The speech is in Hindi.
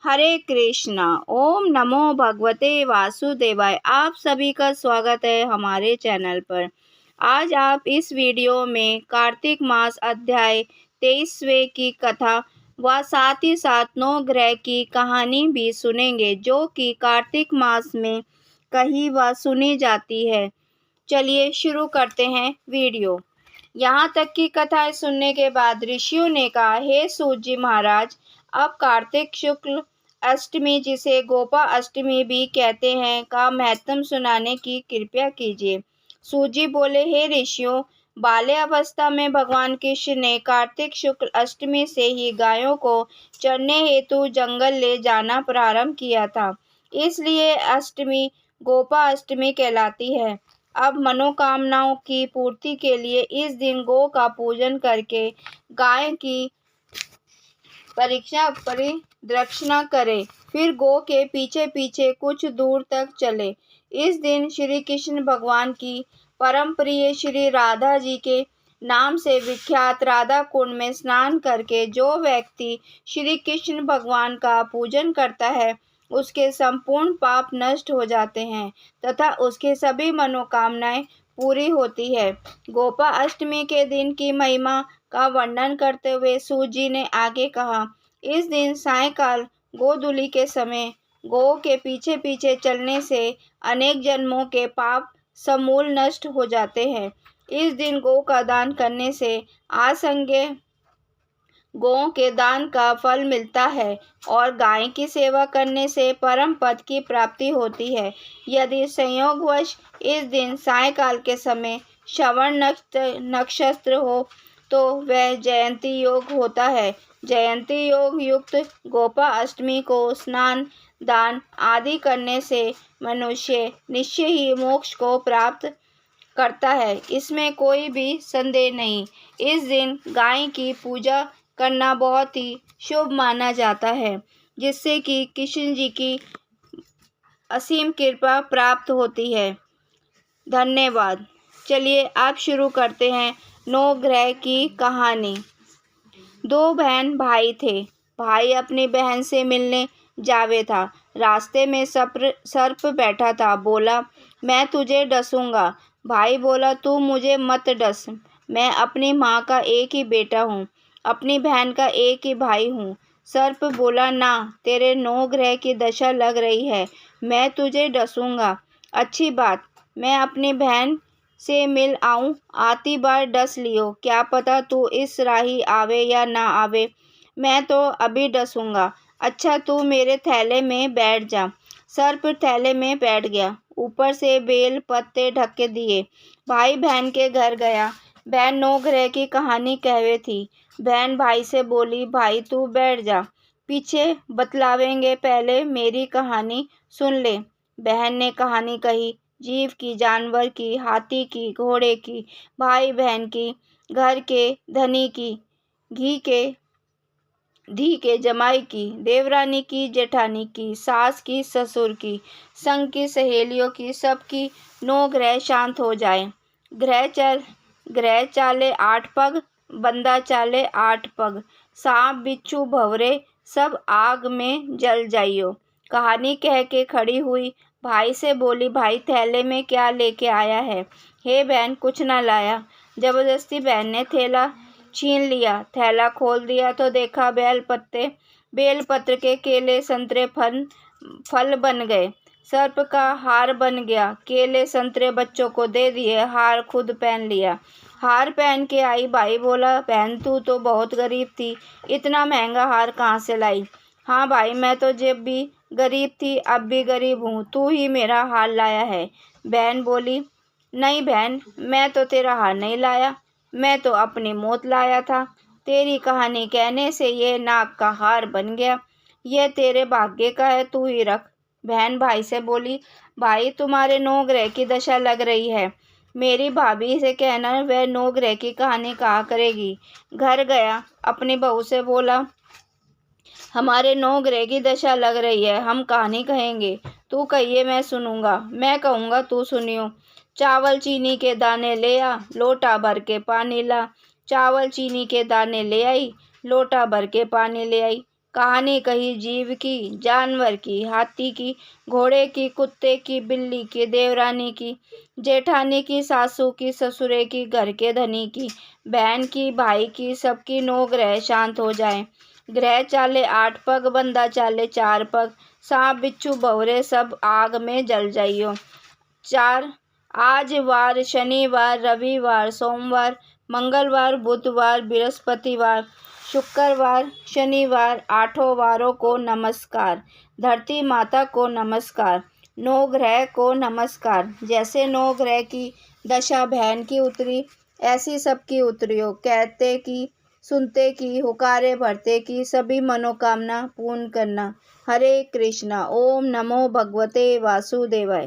हरे कृष्णा। ओम नमो भगवते वासुदेवाय। आप सभी का स्वागत है हमारे चैनल पर। आज आप इस वीडियो में कार्तिक मास अध्याय 23वें की कथा व साथ ही साथ 9 ग्रह की कहानी भी सुनेंगे, जो कि कार्तिक मास में कही व सुनी जाती है। चलिए शुरू करते हैं वीडियो। यहाँ तक की कथाएं सुनने के बाद ऋषियों ने कहा, हे सूत जी महाराज, अब कार्तिक शुक्ल अष्टमी, जिसे गोपा अष्टमी भी कहते हैं, का महत्व सुनाने की कृपा कीजिए। सूत जी बोले, हे ऋषियों, बाल्य अवस्था में भगवान कृष्ण ने कार्तिक शुक्ल अष्टमी से ही गायों को चरने हेतु जंगल ले जाना प्रारंभ किया था, इसलिए अष्टमी गोपा अष्टमी कहलाती है। अब मनोकामनाओं की पूर्ति के लिए इस दिन गौ का पूजन करके गाय की परिदक्षिणा करें, फिर गौ के पीछे पीछे कुछ दूर तक चले। इस दिन श्री कृष्ण भगवान की परम प्रिय श्री राधा जी के नाम से विख्यात राधा कुंड में स्नान करके जो व्यक्ति श्री कृष्ण भगवान का पूजन करता है, उसके संपूर्ण पाप नष्ट हो जाते हैं तथा उसके सभी मनोकामनाएं पूरी होती है। गोपा अष्टमी के दिन की महिमा का वर्णन करते हुए सूत जी ने आगे कहा, इस दिन सायंकाल गोधूलि के समय गौ के पीछे पीछे चलने से अनेक जन्मों के पाप समूल नष्ट हो जाते हैं। इस दिन गौ का दान करने से असंख्य गौओं के दान का फल मिलता है और गाय की सेवा करने से परम पद की प्राप्ति होती है। यदि संयोगवश इस दिन सायंकाल के समय श्रवण नक्षत्र हो तो वह जयंती योग होता है। जयंती योग युक्त गोपा अष्टमी को स्नान दान आदि करने से मनुष्य निश्चय ही मोक्ष को प्राप्त करता है, इसमें कोई भी संदेह नहीं। इस दिन गाय की पूजा करना बहुत ही शुभ माना जाता है, जिससे कि कृष्ण जी की असीम कृपा प्राप्त होती है। धन्यवाद। चलिए आप शुरू करते हैं 9 ग्रह की कहानी। 2 बहन भाई थे। भाई अपनी बहन से मिलने जावे था। रास्ते में सर्प बैठा था। बोला, मैं तुझे डसूंगा। भाई बोला, तू मुझे मत डस, मैं अपनी माँ का एक ही बेटा हूँ, अपनी बहन का एक ही भाई हूँ। सर्प बोला, ना, तेरे 9 ग्रह की दशा लग रही है, मैं तुझे डसूंगा। अच्छी बात, मैं अपनी बहन से मिल आऊं, आती बार डस लियो, क्या पता तू इस राही आवे या ना आवे, मैं तो अभी डसूंगा। अच्छा, तू मेरे थैले में बैठ जा। सर्प थैले में बैठ गया। ऊपर से बेल पत्ते ढक के दिए। भाई बहन के घर गया। बहन 9 ग्रह की कहानी कहवे थी। बहन भाई से बोली, भाई तू बैठ जा, पीछे बतलावेंगे, पहले मेरी कहानी सुन ले। बहन ने कहानी कही। जीव की, जानवर की, हाथी की, घोड़े की, भाई बहन की, घर के धनी की, धी के जमाई की, देवरानी की, जेठानी की, सास की, ससुर की, संग की, सहेलियों की, सबकी 9 ग्रह शांत हो जाए। ग्रह चाले 8 पग, बंदा चाले 8 पग, सांप बिच्छू भंवरे सब आग में जल जाइयो। कहानी कह के खड़ी हुई। भाई से बोली, भाई थैले में क्या लेके आया है? हे बहन, कुछ ना लाया। जबरदस्ती बहन ने थैला छीन लिया। थैला खोल दिया तो देखा बेलपत्र के केले संतरे फल बन गए। सर्प का हार बन गया। केले संतरे बच्चों को दे दिए, हार खुद पहन लिया। हार पहन के आई। भाई बोला, बहन तू तो बहुत गरीब थी, इतना महंगा हार कहाँ से लाई? हाँ भाई, मैं तो जब भी गरीब थी अब भी गरीब हूँ, तू ही मेरा हार लाया है। बहन बोली, नहीं बहन, मैं तो तेरा हार नहीं लाया, मैं तो अपनी मौत लाया था। तेरी कहानी कहने से ये नाक का हार बन गया, यह तेरे भाग्य का है, तू ही रख। बहन भाई से बोली, भाई तुम्हारे 9 ग्रह की दशा लग रही है, मेरी भाभी से कहना वह 9 ग्रह की कहानी कहा करेगी। घर गया, अपनी बहू से बोला, हमारे 9 ग्रह की दशा लग रही है, हम कहानी कहेंगे, तू कहिए मैं सुनूंगा, मैं कहूँगा तू सुनियो। चावल चीनी के दाने ले आ, लोटा भर के पानी ला। चावल चीनी के दाने ले आई, लोटा भर के पानी ले आई। कहानी कही जीव की, जानवर की, हाथी की, घोड़े की, कुत्ते की, बिल्ली की, देवरानी की, जेठानी की, सासू की, ससुरे की, घर के धनी की, बहन की, भाई की, सबकी 9 ग्रह शांत हो जाएं। ग्रह चाले 8 पग, बंदा चाले 4 पग, सांप बिच्छू भंवरे सब आग में जल जाइयो। 4 आज वार शनिवार, रविवार, सोमवार, मंगलवार, बुधवार, बृहस्पतिवार, शुक्रवार, शनिवार, 8 वारों को नमस्कार। धरती माता को नमस्कार। 9 ग्रह को नमस्कार। जैसे 9 ग्रह की दशा बहन की उतरी, ऐसी सबकी उतरियो। कहते की, सुनते की, हुकारे भरते की, सभी मनोकामना पूर्ण करना। हरे कृष्णा। ओम नमो भगवते वासुदेवाय।